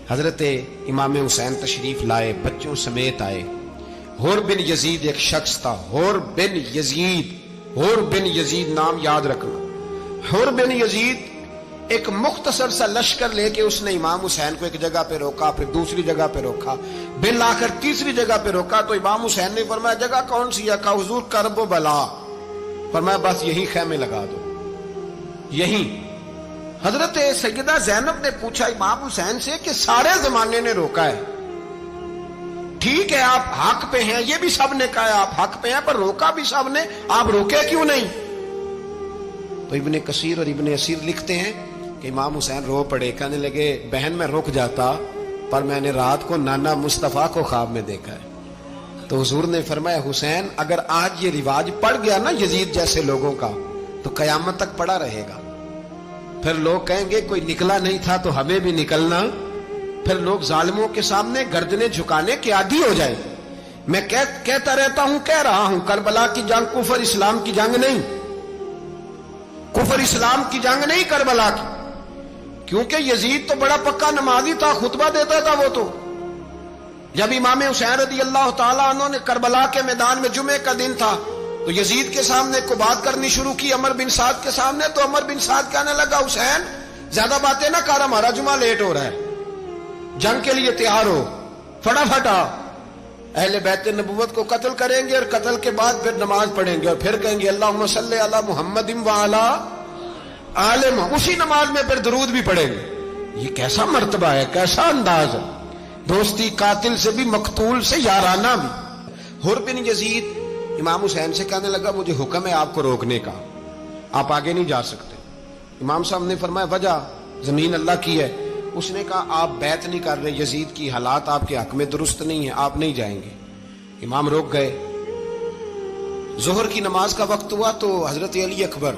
حضرت امام حسین تشریف لائے، بچوں سمیت آئے۔ حور بن یزید ایک شخص تھا، حور بن یزید، حور بن یزید نام یاد رکھنا۔ حور بن یزید ایک مختصر سا لشکر لے کے اس نے امام حسین کو ایک جگہ پہ روکا، پھر دوسری جگہ پہ روکا، بالآخر تیسری جگہ پہ روکا تو امام حسین نے فرمایا جگہ کون سی ہے؟ کہا حضور کرب و بلا۔ فرمایا بس یہی خیمے لگا دو، یہی۔ حضرت سیدہ زینب نے پوچھا امام حسین سے کہ سارے زمانے نے روکا ہے، ٹھیک ہے آپ حق پہ ہیں، یہ بھی سب نے کہا ہے آپ حق پہ ہیں، پر روکا بھی سب نے، آپ روکے کیوں نہیں؟ تو ابن کثیر اور ابن اسیر لکھتے ہیں کہ امام حسین رو پڑے، کہنے لگے بہن میں رک جاتا پر میں نے رات کو نانا مصطفیٰ کو خواب میں دیکھا ہے۔ تو حضور نے فرمایا حسین اگر آج یہ رواج پڑ گیا نا یزید جیسے لوگوں کا تو قیامت تک پڑا رہے گا، پھر لوگ کہیں گے کوئی نکلا نہیں تھا تو ہمیں بھی نکلنا، پھر لوگ ظالموں کے سامنے گردنیں جھکانے کے عادی ہو جائیں۔ میں کہتا رہتا ہوں، کہہ رہا ہوں، کربلا کی جنگ کفر اسلام کی جنگ نہیں، کفر اسلام کی جنگ نہیں کربلا کی، کیونکہ یزید تو بڑا پکا نمازی تھا، خطبہ دیتا تھا وہ تو۔ جب امام حسین رضی اللہ تعالیٰ عنہ نے کربلا کے میدان میں جمعے کا دن تھا تو یزید کے سامنے کو بات کرنی شروع کی عمر بن سعد کے سامنے، تو عمر بن سعد کہنے لگا حسین زیادہ باتیں نہ کر، ہمارا جمعہ لیٹ ہو رہا ہے، جنگ کے لیے تیار ہو، فٹافٹ آ، اہل بیت نبوت کو قتل کریں گے اور قتل کے بعد پھر نماز پڑھیں گے اور پھر کہیں گے اللہم صلی علی محمد وعلی آل محمد، اسی نماز میں پھر درود بھی پڑھیں گے۔ یہ کیسا مرتبہ ہے، کیسا انداز ہے، دوستی قاتل سے بھی مقتول سے یارانہ بھی۔ حور بن یزید امام حسین سے کہنے لگا مجھے حکم ہے آپ کو روکنے کا، آپ آگے نہیں جا سکتے۔ امام صاحب نے فرمایا وجہ؟ زمین اللہ کی ہے۔ اس نے کہا آپ بیعت نہیں کر رہے، یزید کی حالات آپ کے حق میں درست نہیں ہیں، آپ نہیں جائیں گے۔ امام روک گئے۔ ظہر کی نماز کا وقت ہوا تو حضرت علی اکبر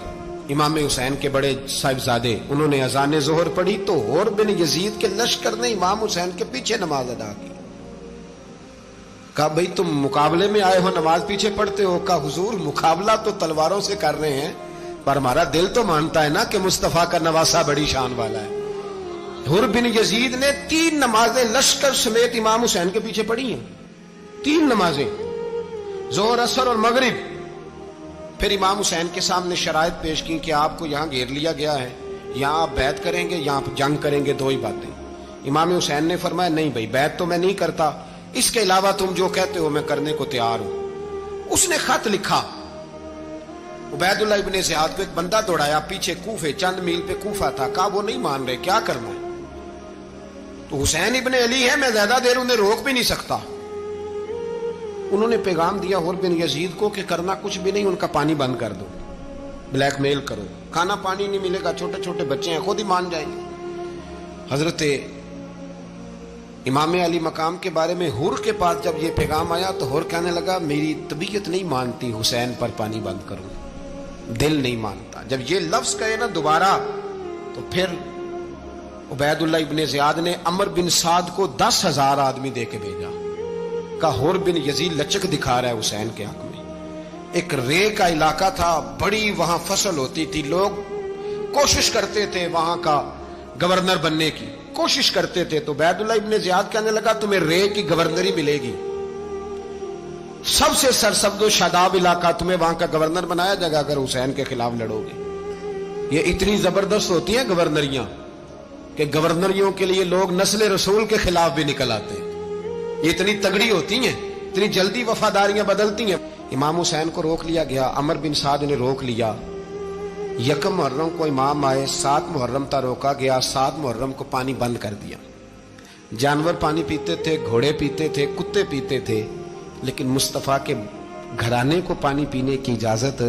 امام حسین کے بڑے صاحبزادے انہوں نے اذان ظہر پڑھی تو حور بن یزید کے لشکر نے امام حسین کے پیچھے نماز ادا کی۔ کہا بھئی تم مقابلے میں آئے ہو نماز پیچھے پڑھتے ہو؟ کہا حضور مقابلہ تو تلواروں سے کر رہے ہیں پر ہمارا دل تو مانتا ہے نا کہ مصطفیٰ کا نواسہ بڑی شان والا ہے۔ حور بن یزید نے 3 نمازیں لشکر سمیت امام حسین کے پیچھے پڑھی ہیں، 3 نمازیں، ظہر اثر اور مغرب۔ پھر امام حسین کے سامنے شرائط پیش کی کہ آپ کو یہاں گھیر لیا گیا ہے، یہاں آپ بیعت کریں گے، یہاں آپ جنگ کریں گے، 2 ہی باتیں۔ امام حسین نے فرمایا نہیں بھائی بیعت تو میں نہیں کرتا، اس کے علاوہ تم جو کہتے ہو میں کرنے کو تیار ہوں۔ اس نے خط لکھا، عبید اللہ ابن زیاد کو ایک بندہ دوڑایا پیچھے، کوفے چند میل پہ کوفہ تھا، کہا وہ نہیں مان رہے، کیا کرنا ہے؟ تو حسین ابن علی ہے، میں زیادہ دیر انہیں روک بھی نہیں سکتا۔ انہوں نے پیغام دیا حور بن یزید کو کہ کرنا کچھ بھی نہیں، ان کا پانی بند کر دو، بلیک میل کرو، کھانا پانی نہیں ملے گا، چھوٹے چھوٹے بچے ہیں، خود ہی مان جائیں گے۔ حضرت امام علی مقام کے بارے میں حور کے پاس جب یہ پیغام آیا تو حور کہنے لگا میری طبیعت نہیں مانتی حسین پر پانی بند کروں، دل نہیں مانتا۔ جب یہ لفظ کہے نا دوبارہ تو پھر عبید اللہ ابن زیاد نے عمر بن سعد کو 10,000 آدمی دے کے بھیجا، کہا حور بن یزید لچک دکھا رہا ہے حسین کے حق میں۔ ایک رے کا علاقہ تھا، بڑی وہاں فصل ہوتی تھی، لوگ کوشش کرتے تھے وہاں کا گورنر بننے کی، کوشش کرتے تھے۔ تو عبید اللہ ابن زیاد کہنے لگا تمہیں رے کی گورنری ملے گی، سب سے سرسبز و شاداب علاقہ، تمہیں وہاں کا گورنر بنایا جائے گا اگر حسین کے خلاف لڑو گے۔ یہ اتنی زبردست ہوتی ہیں گورنریاں کہ گورنریوں کے لیے لوگ نسل رسول کے خلاف بھی نکل آتے ہیں، یہ اتنی تگڑی ہوتی ہیں، اتنی جلدی وفاداریاں بدلتی ہیں۔ امام حسین کو روک لیا گیا، عمر بن سعد نے روک لیا۔ 1 محرم کو امام آئے، 7 محرم تا روکا گیا، 7 محرم کو پانی بند کر دیا۔ جانور پانی پیتے تھے، گھوڑے پیتے تھے، کتے پیتے تھے، لیکن مصطفیٰ کے گھرانے کو پانی پینے کی اجازت،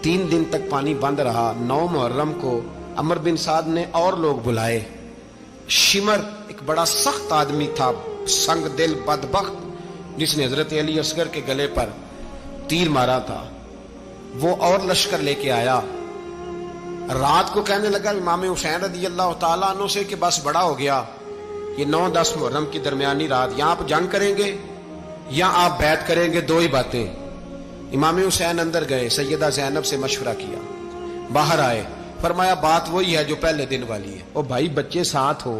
3 دن تک پانی بند رہا۔ 9 محرم کو عمر بن سعد نے اور لوگ بلائے۔ شمر ایک بڑا سخت آدمی تھا، سنگ دل بدبخت، جس نے حضرت علی اصغر کے گلے پر تیر مارا تھا، وہ اور لشکر لے کے آیا۔ رات کو کہنے لگا امام حسین رضی اللہ تعالیٰ عنہ سے کہ بس بڑا ہو گیا، یہ 9-10 محرم کی درمیانی رات، یا آپ جنگ کریں گے یا آپ بیعت کریں گے، 2 ہی باتیں۔ امام حسین اندر گئے، سیدہ زینب سے مشورہ کیا، باہر آئے، فرمایا بات وہی ہے جو پہلے دن والی ہے۔ او بھائی بچے ساتھ ہو،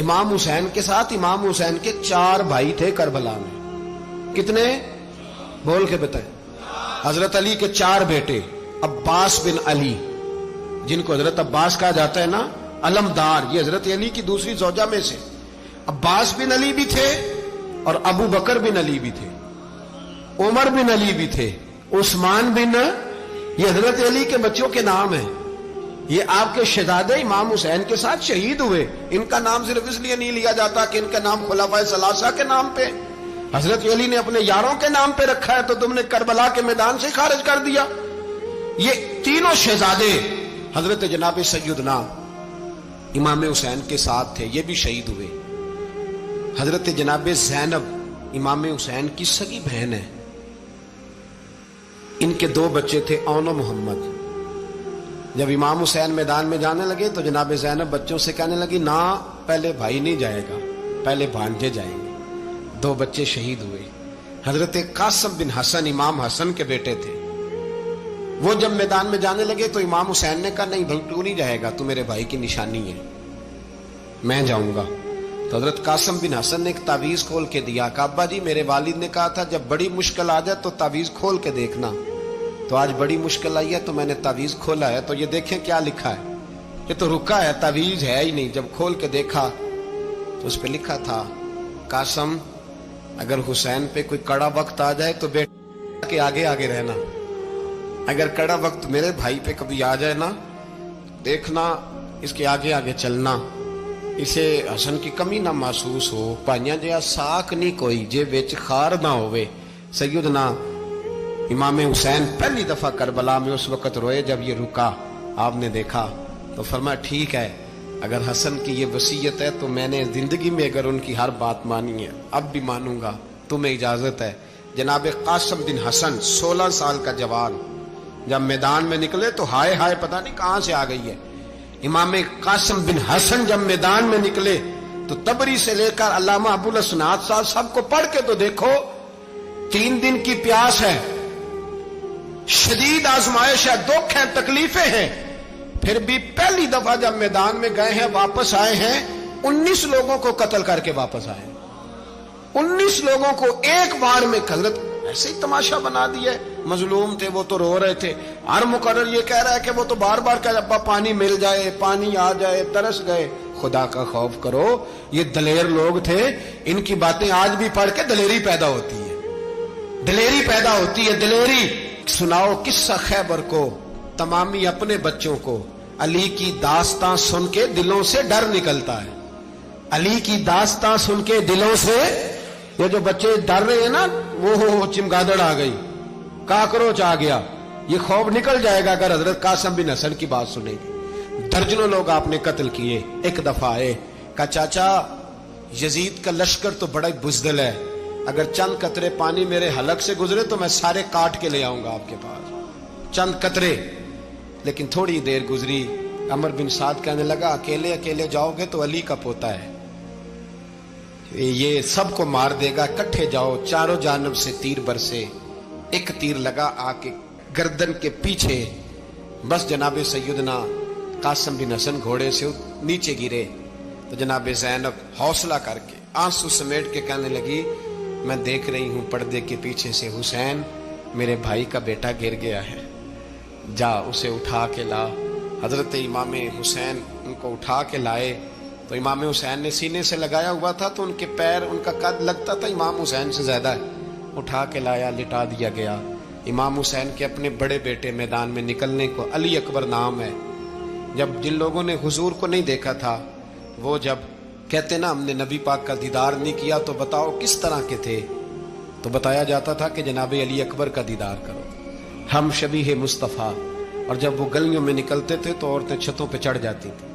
امام حسین کے ساتھ امام حسین کے 4 بھائی تھے کربلا میں. کتنے؟ بول کے بتائیں. حضرت علی کے 4 بیٹے، عباس بن علی جن کو حضرت عباس کہا جاتا ہے نا، علمدار، یہ حضرت علی کی دوسری زوجہ میں سے. عباس بن علی بھی تھے اور ابو بکر بن علی بھی تھے، عمر بن علی بھی تھے، عثمان بن، یہ حضرت علی کے بچوں کے نام ہیں. یہ آپ کے شہزادے امام حسین کے ساتھ شہید ہوئے. ان کا نام صرف اس لیے نہیں لیا جاتا کہ ان کا نام خلفائے ثلاثہ کے نام پہ، حضرت علی نے اپنے یاروں کے نام پہ رکھا ہے تو تم نے کربلا کے میدان سے خارج کر دیا. یہ تینوں شہزادے حضرت جناب سیدنا امام حسین کے ساتھ تھے، یہ بھی شہید ہوئے. حضرت جناب زینب امام حسین کی سگی بہن ہے. ان کے 2 بچے تھے، اون و محمد. جب امام حسین میدان میں جانے لگے تو جناب زینب بچوں سے کہنے لگی نہ، پہلے بھائی نہیں جائے گا، پہلے بھانجے جائیں گے. 2 بچے شہید ہوئے. حضرت قاسم بن حسن امام حسن کے بیٹے تھے. وہ جب میدان میں جانے لگے تو امام حسین نے کہا نہیں بھائی تو نہیں جائے گا، تو میرے بھائی کی نشانی ہے، میں جاؤں گا. تو حضرت قاسم بن حسن نے ایک تعویذ کھول کے دیا کہ ابا جی میرے والد نے کہا تھا جب بڑی مشکل آ جائے تو تعویذ کھول کے دیکھنا. تو آج بڑی مشکل آئی ہے تو میں نے تعویذ کھولا ہے، تو یہ دیکھیں کیا لکھا ہے. یہ تو رکا ہے، تعویذ ہے ہی نہیں. جب کھول کے دیکھا تو اس پہ لکھا تھا قاسم اگر حسین پہ کوئی کڑا وقت آ جائے تو بیٹے کے آگے آگے رہنا، اگر کڑا وقت میرے بھائی پہ کبھی آ جائے نا دیکھنا اس کے آگے آگے چلنا، اسے حسن کی کمی نہ محسوس ہو. پائیاں جیا ساک نہیں کوئی جے وچ خار نہ ہوئے. سیدنا امام حسین پہلی دفعہ کربلا میں اس وقت روئے جب یہ رکا. آپ نے دیکھا تو فرمایا ٹھیک ہے، اگر حسن کی یہ وصیت ہے تو میں نے زندگی میں اگر ان کی ہر بات مانی ہے اب بھی مانوں گا، تمہیں اجازت ہے. جناب قاسم بن حسن 16 سال کا جوان جب میدان میں نکلے تو ہائے ہائے پتہ نہیں کہاں سے آ گئی ہے. امام قاسم بن حسن جب میدان میں نکلے تو تبری سے لے کر علامہ ابو الاسناد صاحب سب کو پڑھ کے تو دیکھو. 3 دن کی پیاس ہے، شدید آزمائش ہے، دکھ ہے، تکلیفیں ہیں، پھر بھی پہلی دفعہ جب میدان میں گئے ہیں واپس آئے ہیں 19 لوگوں کو قتل کر کے واپس آئے. 19 لوگوں کو ایک بار میں حضرت ایسے ہی تماشا بنا دیا. مظلوم تھے وہ تو رو رہے تھے. ہر مقرر یہ کہہ رہا ہے کہ وہ تو بار بار کہ ابا پانی مل جائے، پانی آ جائے، ترس گئے. خدا کا خوف کرو، یہ دلیر لوگ تھے. ان کی باتیں آج بھی پڑھ کے دلیری پیدا ہوتی ہے، دلیری پیدا ہوتی ہے، دلیری. سناؤ قصہ خیبر کو تمامی اپنے بچوں کو. علی کی داستان سن کے دلوں سے ڈر نکلتا ہے. علی کی داستان سن کے دلوں سے یہ جو بچے ڈر رہے ہیں نا، وہ چمگادڑ آ گئی، کاکروچ آ گیا، یہ خوف نکل جائے گا اگر حضرت قاسم بن حسن کی بات سنیں گے. درجنوں لوگ آپ نے قتل کیے. ایک دفعہ آئے کہا چاچا یزید کا لشکر تو بڑا ہی بزدل ہے، اگر چند قطرے پانی میرے حلق سے گزرے تو میں سارے کاٹ کے لے آؤں گا آپ کے پاس، چند قطرے. لیکن تھوڑی دیر گزری، عمر بن سعد کہنے لگا اکیلے اکیلے جاؤ گے تو علی کا پوتا ہے، یہ سب کو مار دے گا، اکٹھے جاؤ. چاروں جانب سے تیر برسے. ایک تیر لگا آ کے گردن کے پیچھے، بس جناب سیدنا قاسم بن حسن گھوڑے سے نیچے گرے. تو جناب زینب حوصلہ کر کے آنسو سمیٹ کے کہنے لگی میں دیکھ رہی ہوں پردے کے پیچھے سے حسین میرے بھائی کا بیٹا گر گیا ہے، جا اسے اٹھا کے لا. حضرت امام حسین ان کو اٹھا کے لائے تو امام حسین نے سینے سے لگایا ہوا تھا تو ان کے پیر، ان کا قد لگتا تھا امام حسین سے زیادہ ہے. اٹھا کے لایا، لٹا دیا گیا. امام حسین کے اپنے بڑے بیٹے میدان میں نکلنے کو علی اکبر نام ہے. جب جن لوگوں نے حضور کو نہیں دیکھا تھا وہ جب کہتے نا ہم نے نبی پاک کا دیدار نہیں کیا تو بتاؤ کس طرح کے تھے، تو بتایا جاتا تھا کہ جناب علی اکبر کا دیدار کرو، ہم شبیہ مصطفیٰ. اور جب وہ گلیوں میں نکلتے تھے تو عورتیں چھتوں پہ چڑھ جاتی تھیں.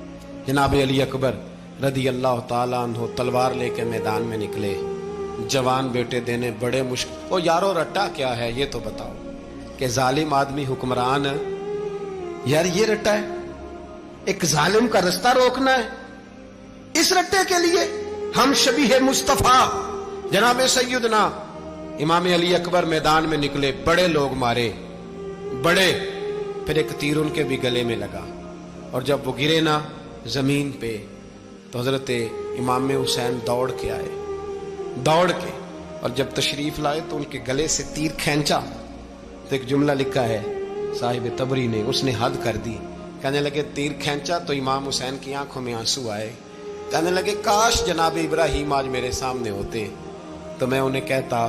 جناب علی اکبر رضی اللہ تعالیٰ عنہ تلوار لے کے میدان میں نکلے. جوان بیٹے دینے بڑے مشکل. او یارو رٹا کیا ہے یہ تو بتاؤ کہ ظالم آدمی حکمران ہے. یار یہ رٹا ہے، ایک ظالم کا رستہ روکنا ہے. اس رٹے کے لیے ہم شبیہ مصطفیٰ جناب سیدنا امام علی اکبر میدان میں نکلے. بڑے لوگ مارے، بڑے. پھر ایک تیر ان کے بھی گلے میں لگا اور جب وہ گرے نا زمین پہ تو حضرت امام حسین دوڑ کے آئے، دوڑ کے، اور جب تشریف لائے تو ان کے گلے سے تیر کھینچا تو ایک جملہ لکھا ہے صاحب تبری نے، اس نے حد کر دی، کہنے لگے تیر کھینچا تو امام حسین کی آنکھوں میں آنسو آئے، کہنے لگے کاش جناب ابراہیم آج میرے سامنے ہوتے تو میں انہیں کہتا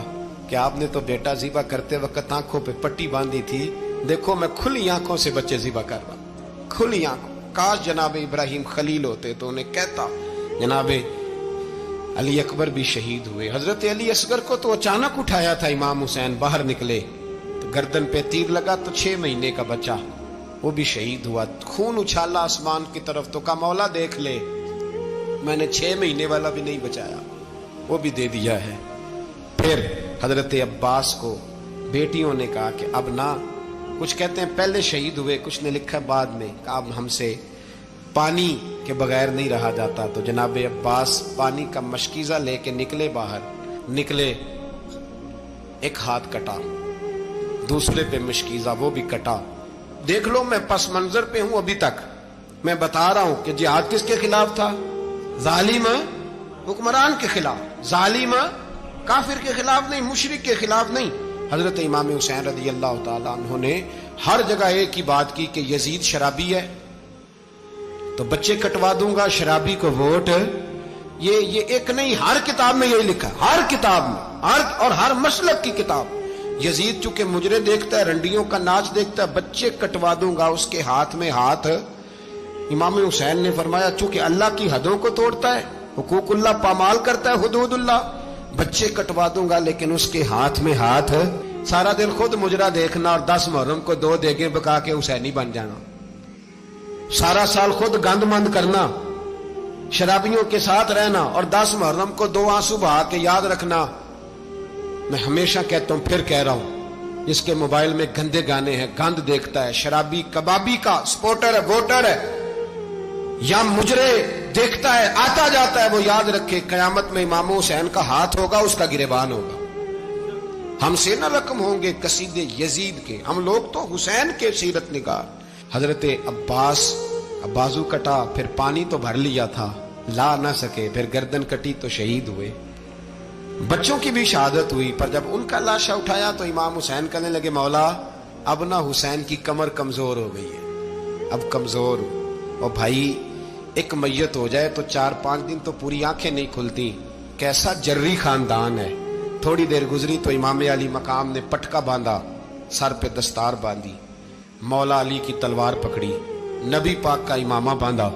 کہ آپ نے تو بیٹا ذبح کرتے وقت آنکھوں پہ پٹی باندھی تھی، دیکھو میں کھلی آنکھوں سے بچے ذبح کر رہا ہوں، کھلی آنکھوں، کاش جناب ابراہیم خلیل ہوتے تو انہیں کہتا۔ جناب علی اکبر بھی شہید ہوئے، حضرت علی اصغر کو تو اچانک اٹھایا تھا امام حسین، باہر نکلے تو گردن پہ تیر لگا تو 6 مہینے کا بچہ وہ بھی شہید ہوا، خون اچھالا آسمان کی طرف تو کہا مولا دیکھ لے میں نے 6 مہینے والا بھی نہیں بچایا، وہ بھی دے دیا ہے۔ پھر حضرت عباس کو بیٹیوں نے کہا کہ اب نہ، کچھ کہتے ہیں پہلے شہید ہوئے، کچھ نے لکھا بعد میں، کہ اب ہم سے پانی کے بغیر نہیں رہا جاتا، تو جناب عباس پانی کا مشکیزہ لے کے نکلے، باہر نکلے، ایک ہاتھ کٹا، دوسرے پہ مشکیزہ وہ بھی کٹا۔ دیکھ لو میں پس منظر پہ ہوں ابھی تک، میں بتا رہا ہوں کہ جہاد کس کے خلاف تھا؟ ظالم حکمران کے خلاف، ظالم کافر کے خلاف نہیں، مشرک کے خلاف نہیں۔ حضرت امام حسین رضی اللہ تعالیٰ عنہ نے ہر جگہ ایک ہی بات کی کہ یزید شرابی ہے تو بچے کٹوا دوں گا، شرابی کو ووٹ، یہ ایک نہیں، ہر کتاب میں یہی لکھا، ہر کتاب میں، اور ہر مسلک کی کتاب۔ یزید چونکہ مجرے دیکھتا ہے، رنڈیوں کا ناچ دیکھتا ہے، بچے کٹوا دوں گا، اس کے ہاتھ میں ہاتھ۔ امام حسین نے فرمایا چونکہ اللہ کی حدوں کو توڑتا ہے، حقوق اللہ پامال کرتا ہے، حدود اللہ، بچے کٹوا دوں گا لیکن اس کے ہاتھ میں ہاتھ۔ سارا دن خود مجرا دیکھنا اور 10 محرم کو 2 دیگیں پکا کے حسینی بن جانا، سارا سال خود گند مند کرنا، شرابیوں کے ساتھ رہنا اور 10 محرم کو 2 آنسو بہا کے یاد رکھنا۔ میں ہمیشہ کہتا ہوں، پھر کہہ رہا ہوں، جس کے موبائل میں گندے گانے ہیں، گند دیکھتا ہے، شرابی کبابی کا سپورٹر ہے، ووٹر ہے، یا مجرے دیکھتا ہے آتا جاتا ہے، وہ یاد رکھے قیامت میں امام حسین کا ہاتھ ہوگا، اس کا گریبان ہوگا۔ ہم سے نہ رقم ہوں گے قصیدے یزید کے، ہم لوگ تو حسین کے سیرت نگار۔ حضرت عباس بازو کٹا، پھر پانی تو بھر لیا تھا، لا نہ سکے، پھر گردن کٹی تو شہید ہوئے۔ بچوں کی بھی شہادت ہوئی، پر جب ان کا لاشا اٹھایا تو امام حسین کہنے لگے مولا اب نہ حسین کی کمر کمزور ہو گئی ہے، اب کمزور ہو، اور بھائی ایک میت ہو جائے تو 4-5 دن تو پوری آنکھیں نہیں کھلتی، کیسا جری خاندان ہے۔ تھوڑی دیر گزری تو امام علی مقام نے پٹکا باندھا، سر پہ دستار باندھی، مولا علی کی تلوار پکڑی، نبی پاک کا امامہ باندھا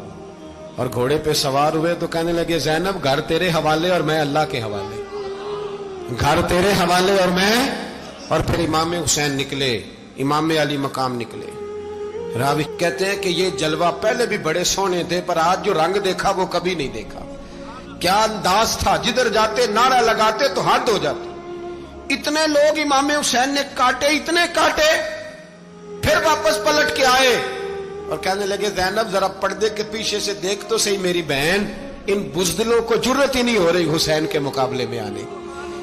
اور گھوڑے پہ سوار ہوئے تو کہنے لگے زینب گھر تیرے حوالے اور میں اللہ کے حوالے، گھر تیرے حوالے اور میں، اور پھر امام حسین نکلے، امام علی مقام نکلے۔ راوی کہتے ہیں کہ یہ جلوہ پہلے بھی بڑے سونے تھے، پر آج جو رنگ دیکھا وہ کبھی نہیں دیکھا۔ کیا انداز تھا، جدھر جاتے نعرہ لگاتے تو حد ہو جاتی۔ اتنے لوگ امام حسین نے کاٹے، اتنے کاٹے، پھر واپس پلٹ کے آئے اور کہنے لگے زینب ذرا پردے کے پیچھے سے دیکھ تو صحیح میری بہن، ان بزدلوں کو جرت ہی نہیں ہو رہی حسین کے مقابلے میں آنے،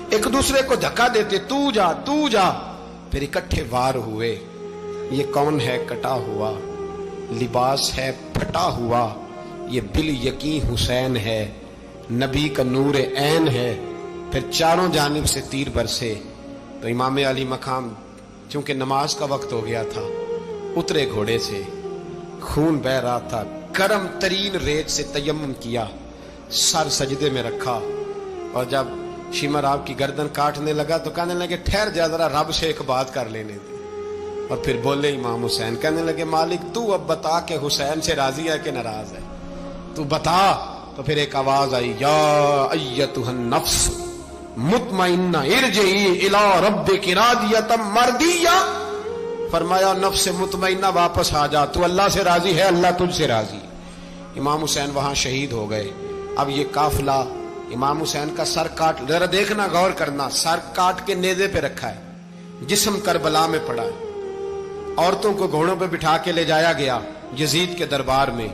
ایک دوسرے کو دھکا دیتے، تو جا تو جا، پھر اکٹھے وار ہوئے۔ یہ کون ہے کٹا ہوا، لباس ہے پھٹا ہوا، یہ بال یقین حسین ہے، نبی کا نور عین ہے۔ پھر چاروں جانب سے تیر برسے تو امام علی مقام چونکہ نماز کا وقت ہو گیا تھا، اترے گھوڑے سے، خون بہ رہا تھا، گرم ترین ریت سے تیمم کیا، سر سجدے میں رکھا، اور جب شمر آپ کی گردن کاٹنے لگا تو کہنے لگے ٹھہر جا ذرا رب سے ایک بات کر لینے دے، اور پھر بولے امام حسین، کہنے لگے مالک تو اب بتا کہ حسین سے راضی ہے کہ ناراض ہے، تو بتا۔ تو پھر ایک آواز آئی، یا ایتھا النفس مطمئنہ ارجعی الی ربک راضیۃ مرضیہ، فرمایا نفس مطمئنہ واپس آ جا، تو اللہ سے راضی ہے، اللہ تجھ سے راضی۔ امام حسین وہاں شہید ہو گئے۔ اب یہ قافلہ امام حسین کا سر کاٹ، ذرا دیکھنا غور کرنا، سر کاٹ کے نیزے پہ رکھا ہے، جسم کربلا میں پڑا ہے، عورتوں کو گھوڑوں پہ بٹھا کے لے جایا گیا یزید کے دربار میں۔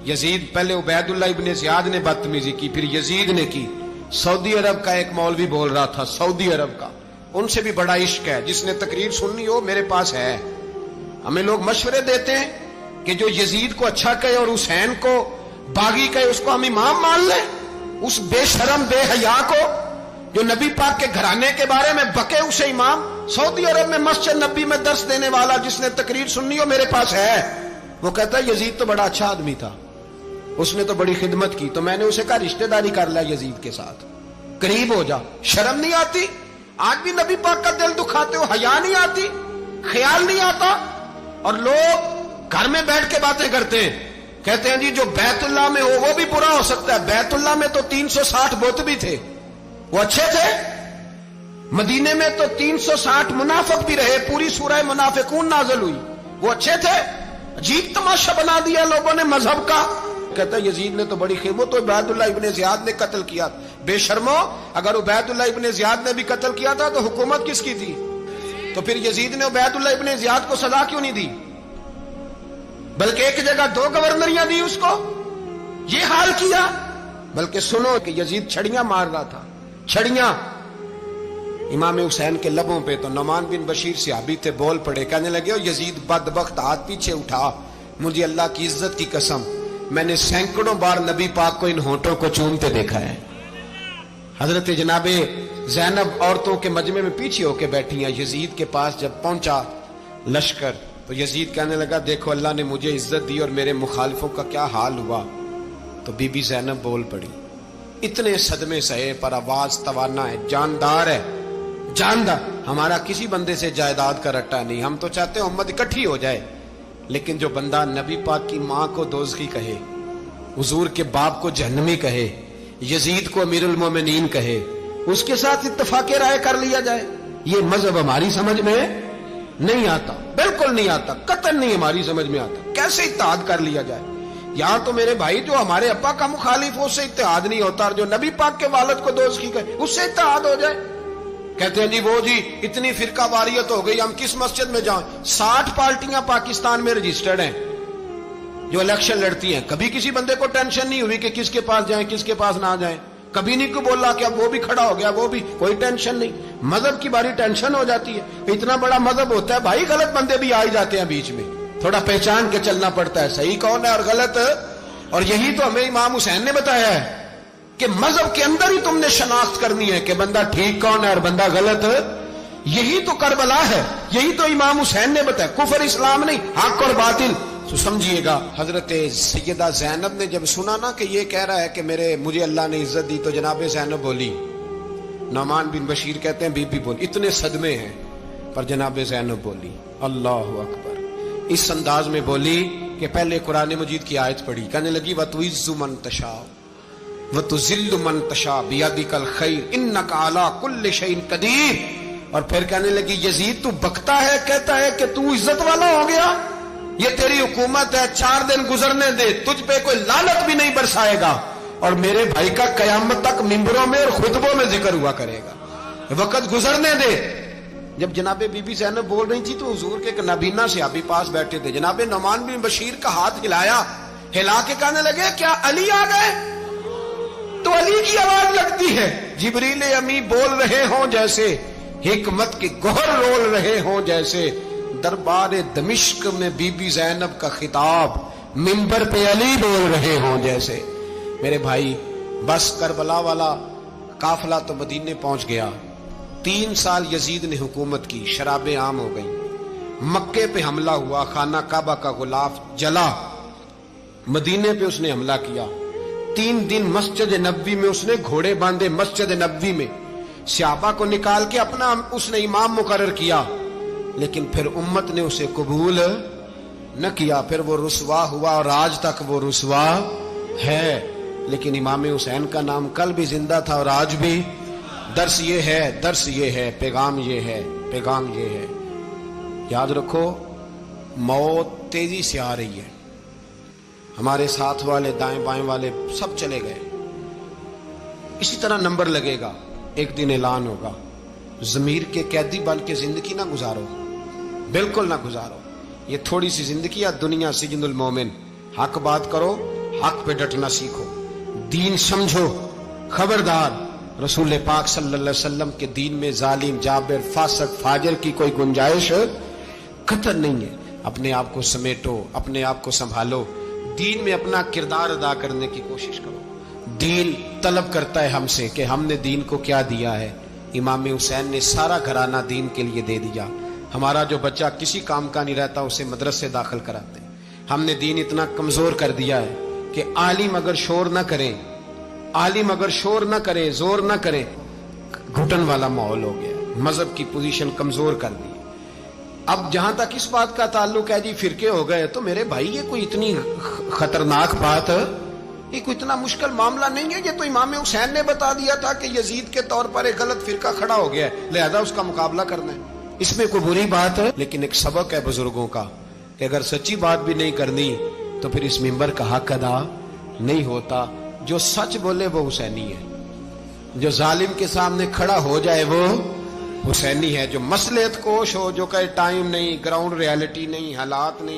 یزید پہلے عبید اللہ ابن زیاد نے بدتمیزی کی، پھر یزید نے کی۔ سعودی عرب کا ایک مولوی بول رہا تھا، سعودی عرب کا، ان سے بھی بڑا عشق ہے، جس نے تقریر سننی ہو میرے پاس ہے۔ ہمیں لوگ مشورے دیتے ہیں کہ جو یزید کو اچھا کہے اور حسین کو باغی کہے اس کو ہم امام مان لیں، اس بے شرم بے حیا کو جو نبی پاک کے گھرانے کے بارے میں بکے، اسے امام سعودی عرب میں مسجد نبی میں درس دینے والا جس نے تقریر سننی ہو میرے پاس ہے، وہ کہتا ہے یزید تو بڑا اچھا آدمی تھا، اس نے تو بڑی خدمت کی، تو میں نے اسے کہا رشتہ داری کر لیا یزید کے ساتھ، قریب ہو جا۔ شرم نہیں آتی؟ آج بھی نبی پاک کا دل دکھاتے ہو، حیا نہیں آتی، خیال نہیں آتا؟ اور لوگ گھر میں بیٹھ کے باتیں کرتے ہیں، کہتے ہیں جی جو بیت اللہ میں ہو وہ بھی برا ہو سکتا ہے۔ بیت اللہ میں تو 360 بت بھی تھے، وہ اچھے تھے۔ مدینے میں تو 360 منافق بھی رہے، پوری سورہ منافقون نازل ہوئی، وہ اچھے تھے۔ عجیب تماشا بنا دیا لوگوں نے مذہب کا۔ کہتا ہے یزید نے تو بڑی خدمت، تو عبید اللہ ابن زیاد نے قتل کیا۔ بے شرمو، اگر عبید اللہ ابن زیاد نے بھی قتل کیا تھا تو حکومت کس کی تھی؟ تو پھر یزید نے عبید اللہ ابن زیاد کو سزا کیوں نہیں دی؟ بلکہ ایک جگہ 2 گورنریاں دی اس کو، یہ حال کیا۔ بلکہ سنو کہ یزید چھڑیاں مار رہا تھا، چھڑیاں امام حسین کے لبوں پہ۔ تو نعمان بن بشیر صحابی تھے، بول پڑے، کہنے لگے یزید بدبخت، ہاتھ پیچھے اٹھا، مجھے اللہ کی عزت کی قسم میں نے سینکڑوں بار نبی پاک کو ان ہونٹوں کو چومتے دیکھا ہے۔ حضرت جناب زینب عورتوں کے مجمع میں پیچھے ہو کے بیٹھی ہیں۔ یزید کے پاس جب پہنچا لشکر تو یزید کہنے لگا دیکھو اللہ نے مجھے عزت دی اور میرے مخالفوں کا کیا حال ہوا۔ تو بی بی زینب بول پڑی، اتنے صدمے سہے پر آواز توانا ہے، جاندار ہے، جاندار۔ ہمارا کسی بندے سے جائیداد کا رٹا نہیں، ہم تو چاہتے ہیں امت اکٹھی ہو جائے، لیکن جو بندہ نبی پاک کی ماں کو دوزخی کہے، حضور کے باپ کو جہنمی کہے، یزید کو امیر المومنین کہے، اس کے ساتھ اتفاق رائے کر لیا جائے، یہ مذہب ہماری سمجھ میں نہیں آتا، بالکل نہیں آتا، قطعاً نہیں ہماری سمجھ میں آتا۔ کیسے اتحاد کر لیا جائے؟ یہاں تو میرے بھائی جو ہمارے ابا کا مخالف ہو اس سے اتحاد نہیں ہوتا، اور جو نبی پاک کے والد کو دوزخی کہے اس سے اتحاد ہو جائے۔ کہتے ہیں جی وہ جی اتنی فرقہ واریت ہو گئی، ہم کس مسجد میں جائیں؟ 60 پارٹیاں پاکستان میں رجسٹرڈ ہیں جو الیکشن لڑتی ہیں، کبھی کسی بندے کو ٹینشن نہیں ہوئی کہ کس کے پاس جائیں کس کے پاس نہ جائیں، کبھی نہیں کوئی بولا کہ اب وہ بھی کھڑا ہو گیا، وہ بھی، کوئی ٹینشن نہیں۔ مذہب کی باری ٹینشن ہو جاتی ہے، اتنا بڑا مذہب ہوتا ہے بھائی، غلط بندے بھی آ جاتے ہیں بیچ میں، تھوڑا پہچان کے چلنا پڑتا ہے صحیح کون ہے اور غلط۔ اور یہی تو ہمیں امام حسین نے بتایا ہے کہ مذہب کے اندر ہی تم نے شناخت کرنی ہے کہ بندہ ٹھیک کون ہے اور بندہ غلط۔ یہی تو کربلا ہے، یہی تو امام حسین نے بتایا، کفر اسلام نہیں، حق اور باطل۔ تو سمجھیے گا حضرت سیدہ زینب نے جب سنا نا کہ یہ کہہ رہا ہے کہ مجھے اللہ نے عزت دی، تو جناب زینب بولی، نعمان بن بشیر کہتے ہیں بی بی بولی، اتنے صدمے ہیں پر جناب زینب بولی اللہ اکبر، اس انداز میں بولی کہ پہلے قرآن مجید کی آیت پڑھی، کہنے لگی وَتُعِزُّ مَن تَشَاءُ وَتُذِلُّ مَن تَشَاءُ بِيَدِكَ الْخَيْرُ إِنَّكَ عَلَىٰ كُلِّ شَيْءٍ قَدِيرٌ۔ اور پھر کہنے لگی یزید تو بکتا ہے، کہتا ہے کہ تو عزت والا ہو گیا، یہ تیری حکومت ہے، 4 دن گزرنے دے، تجھ پہ کوئی لعنت بھی نہیں برسائے گا، اور میرے بھائی کا قیامت تک ممبروں میں اور خطبوں میں ذکر ہوا کرے گا، وقت گزرنے دے۔ جب جناب بی بی زینب بول رہی تھی تو حضور کے ایک نابینا صحابی پاس بیٹھے تھے، جناب نعمان بن بشیر کا ہاتھ ہلایا، ہلا کے کہنے لگے کیا علی آ گئے؟ تو علی کی آواز لگتی ہے، جبریل امی بول رہے ہوں جیسے، حکمت کے گوہر رول رہے ہوں جیسے، دربار دمشق میں بی بی زینب کا خطاب، منبر پہ علی بول رہے ہوں جیسے۔ میرے بھائی بس کربلا والا قافلہ تو مدینے پہنچ گیا، 3 سال یزید نے حکومت کی، شرابیں عام ہو گئی، مکے پہ حملہ ہوا، خانہ کعبہ کا غلاف جلا، مدینے پہ اس نے حملہ کیا، 3 دن مسجد نبوی میں اس نے گھوڑے باندھے، مسجد نبوی میں صحابہ کو نکال کے اپنا اس نے امام مقرر کیا، لیکن پھر امت نے اسے قبول نہ کیا، پھر وہ رسوا ہوا اور آج تک وہ رسوا ہے۔ لیکن امام حسین کا نام کل بھی زندہ تھا اور آج بھی۔ درس یہ ہے، پیغام یہ ہے، پیغام یہ ہے، یاد رکھو موت تیزی سے آ رہی ہے، ہمارے ساتھ والے دائیں بائیں والے سب چلے گئے، اسی طرح نمبر لگے گا، ایک دن اعلان ہوگا۔ ضمیر کے قیدی بن کے زندگی نہ گزارو، بالکل نہ گزارو، یہ تھوڑی سی زندگی ہے، دنیا سجن المومن۔ حق بات کرو، حق پہ ڈٹنا سیکھو، دین سمجھو، خبردار رسول پاک صلی اللہ علیہ وسلم کے دین میں ظالم، جابر، فاسق، فاجر کی کوئی گنجائش قطع نہیں ہے۔ اپنے آپ کو سمیٹو، اپنے آپ کو سنبھالو، دین میں اپنا کردار ادا کرنے کی کوشش کرو۔ دین طلب کرتا ہے ہم سے کہ ہم نے دین کو کیا دیا ہے. امام حسین نے سارا گھرانہ دین کے لیے دے دیا. ہمارا جو بچہ کسی کام کا نہیں رہتا اسے مدرسے داخل کراتے ہیں. ہم نے دین اتنا کمزور کر دیا ہے کہ عالم اگر شور نہ کریں، عالم اگر شور نہ کرے، زور نہ کرے، گھٹن والا ماحول ہو گیا. مذہب کی پوزیشن کمزور کر دی. اب جہاں تک اس بات کا تعلق ہے جی فرقے ہو گئے، تو میرے بھائی یہ کوئی اتنی خطرناک بات ہے، یہ کوئی اتنا مشکل معاملہ نہیں ہے. یہ تو امام حسین نے بتا دیا تھا کہ یزید کے طور پر ایک غلط فرقہ کھڑا ہو گیا ہے، لہذا اس کا مقابلہ کرنا ہے. اس میں کوئی بری بات ہے؟ لیکن ایک سبق ہے بزرگوں کا کہ اگر سچی بات بھی نہیں کرنی تو پھر اس منبر کا حق ادا نہیں ہوتا. جو سچ بولے وہ حسینی ہے، جو ظالم کے سامنے کھڑا ہو جائے وہ حسینی ہے. جو مصلحت کوش ہو، جو کہے ٹائم نہیں، گراؤنڈ ریالٹی نہیں، حالات نہیں.